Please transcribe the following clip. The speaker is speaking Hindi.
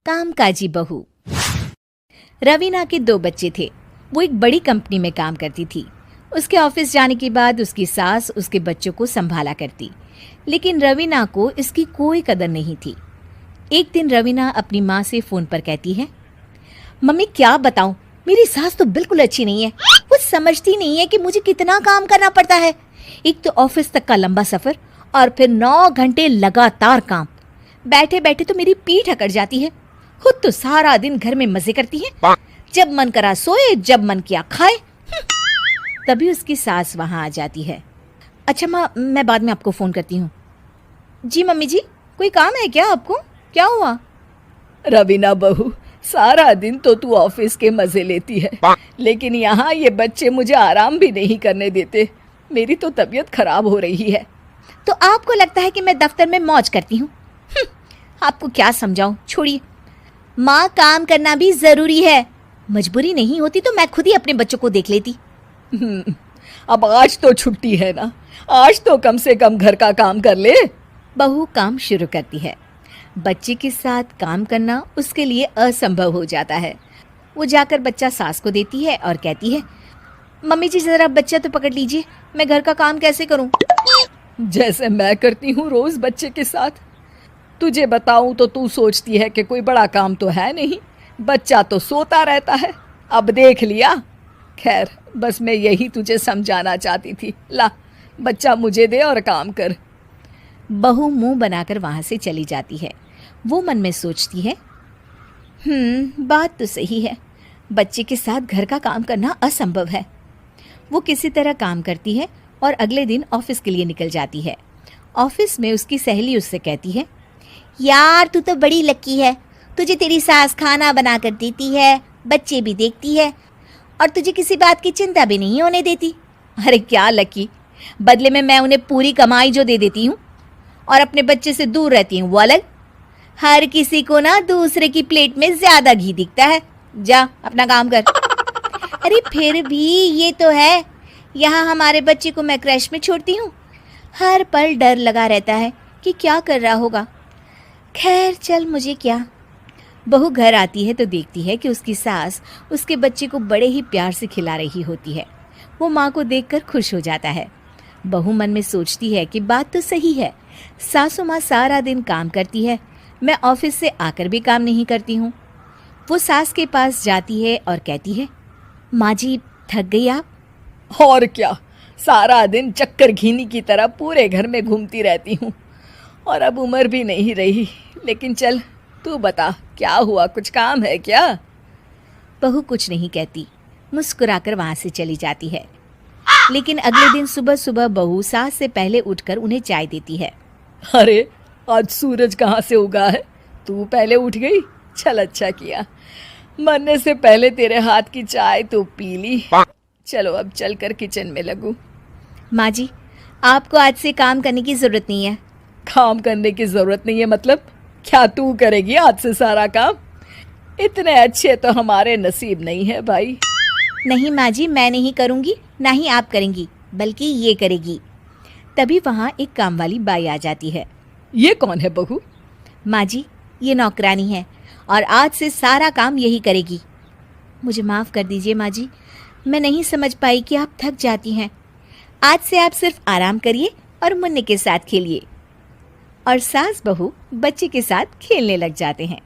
कामकाजी बहू। रवीना के 2 बच्चे थे। वो एक बड़ी कंपनी में काम करती थी। उसके ऑफिस जाने के बाद उसकी सास उसके बच्चों को संभाला करती, लेकिन रवीना को इसकी कोई कदर नहीं थी। एक दिन रवीना अपनी माँ से फोन पर कहती है, मम्मी क्या बताऊं, मेरी सास तो बिल्कुल अच्छी नहीं है। वो समझती नहीं है कि मुझे कितना काम करना पड़ता है। एक तो ऑफिस तक का लंबा सफर और फिर 9 घंटे लगातार काम। बैठे बैठे तो मेरी पीठ अकड़ जाती है। खुद तो सारा दिन घर में मजे करती है, जब मन करा सोए, जब मन किया खाए। तभी उसकी सास वहां आ जाती है। अच्छा माँ, मैं बाद में आपको फोन करती हूँ। जी मम्मी जी, कोई काम है क्या आपको? क्या हुआ? रवीना बहू, सारा दिन तो तू ऑफिस के मजे लेती है, लेकिन यहाँ ये बच्चे मुझे आराम भी नहीं करने देते। मेरी तो तबीयत खराब हो रही है। तो आपको लगता है कि मैं दफ्तर में मौज करती हूँ? आपको क्या समझाऊं, छोड़िए। माँ, काम करना भी जरूरी है। मजबूरी नहीं होती तो मैं खुद ही अपने बच्चों को देख लेती। अब आज तो छुट्टी है ना, आज तो कम से कम घर का काम कर ले। बहू काम शुरू करती है। बच्चे के साथ काम करना उसके लिए असंभव हो जाता है। वो जाकर बच्चा सास को देती है और कहती है, मम्मी जी जरा बच्चा तो पकड़ लीजिए, मैं घर का काम कैसे करूं? जैसे मैं करती हूँ रोज बच्चे के साथ। तुझे बताऊं तो तू सोचती है कि कोई बड़ा काम तो है नहीं, बच्चा तो सोता रहता है। अब देख लिया। खैर, बस मैं यही तुझे समझाना चाहती थी। ला, बच्चा मुझे दे और काम कर। बहू मुंह बनाकर वहां से चली जाती है। वो मन में सोचती है, बात तो सही है, बच्चे के साथ घर का काम करना असंभव है। वो किसी तरह काम करती है और अगले दिन ऑफिस के लिए निकल जाती है। ऑफिस में उसकी सहेली उससे कहती है, यार तू तो बड़ी लकी है, तुझे तेरी सास खाना बना कर देती है, बच्चे भी देखती है और तुझे किसी बात की चिंता भी नहीं होने देती। अरे क्या लकी, बदले में मैं उन्हें पूरी कमाई जो दे देती हूँ और अपने बच्चे से दूर रहती हूँ वो अलग। हर किसी को ना दूसरे की प्लेट में ज्यादा घी दिखता है। जा अपना काम कर। अरे फिर भी ये तो है, यहाँ हमारे बच्चे को मैं क्रैश में छोड़ती हूँ, हर पल डर लगा रहता है कि क्या कर रहा होगा। खैर चल, मुझे क्या। बहू घर आती है तो देखती है कि उसकी सास उसके बच्चे को बड़े ही प्यार से खिला रही होती है। वो माँ को देखकर खुश हो जाता है। बहू मन में सोचती है कि बात तो सही है, सासू माँ सारा दिन काम करती है, मैं ऑफिस से आकर भी काम नहीं करती हूँ। वो सास के पास जाती है और कहती है, माँ जी थक गई आप? और क्या, सारा दिन चक्कर घीनी की तरह पूरे घर में घूमती रहती हूँ और अब उम्र भी नहीं रही। लेकिन चल तू बता, क्या हुआ, कुछ काम है क्या? बहू कुछ नहीं कहती, मुस्कुराकर वहां से चली जाती है। लेकिन अगले दिन सुबह सुबह बहू सास से पहले उठकर उन्हें चाय देती है। अरे आज सूरज कहाँ से उगा है, तू पहले उठ गई। चल अच्छा किया, मरने से पहले तेरे हाथ की चाय तो पी ली। चलो अब चलकर किचन में लगूं। माँ जी, आपको आज से काम करने की जरूरत नहीं है। काम करने की जरूरत नहीं है मतलब? क्या तू करेगी आज से सारा काम? इतने अच्छे तो हमारे नसीब नहीं है भाई। नहीं माँ जी, मैं नहीं करूँगी, ना ही आप करेंगी, बल्कि ये करेगी। तभी वहाँ एक काम वाली बाई आ जाती है। ये कौन है बहू? माँ जी, ये नौकरानी है और आज से सारा काम यही करेगी। मुझे माफ़ कर दीजिए माँ जी, मैं नहीं समझ पाई कि आप थक जाती हैं। आज से आप सिर्फ आराम करिए और मुन्ने के साथ खेलिए। और सास बहू बच्चे के साथ खेलने लग जाते हैं।